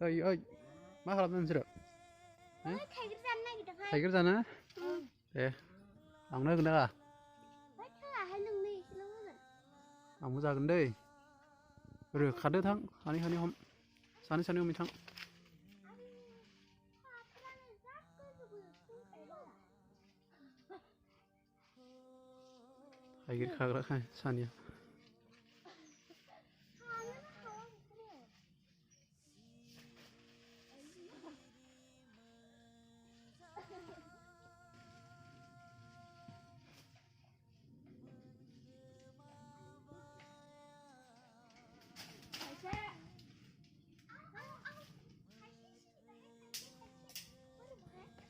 ओइ मा खालामदों नोंसोरो थाइगिर जानो नागिरदोंहाय थाइगिर जानो दे आंनो होगोन दा थोआहाय नोंनो एसेल' होगोन आंबो जागोन दै खादो थां सानै हम सानै हमै थां थाइगिर खाग्राखाय सानैया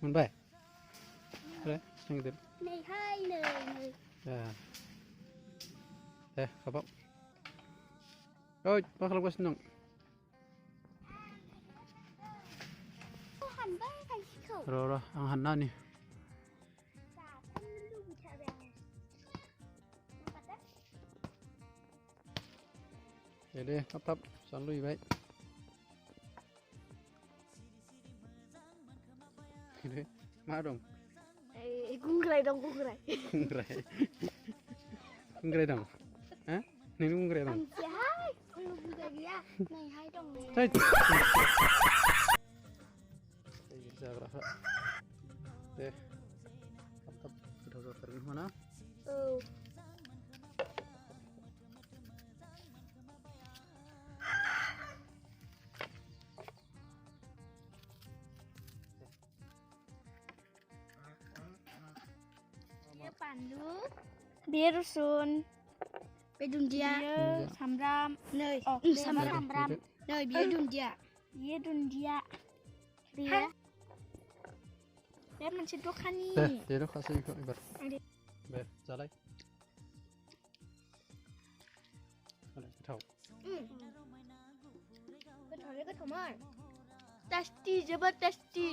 मोनबाय नैहाय नै दे खाबाव ओइ मा खालामगासिनो दं हानबाय खायसेखौ र' आं हानना होनि जानो लुबैथारबाय आं दे थाब जानो लुबैबाय मा दं गुंग्राय दं गुंग्राय गुंग्राय दं नोंनि गुंग्राय दं मिथियाहाय गुंग्राय गैया नैहाय दं जाग्राफ्रा दे थाब गोथाव जाथारगोन खोमा ना औ बानलु बे रसुन बे दुन्दिया सामब्राम नै सामब्राम नै बियो दुन्दिया बेयो बे मोनसे दखाननि दे दखानसै बेखौ एबार दे जालाय गोथाव गोथावमोन टेस्टि जोबोद टेस्टि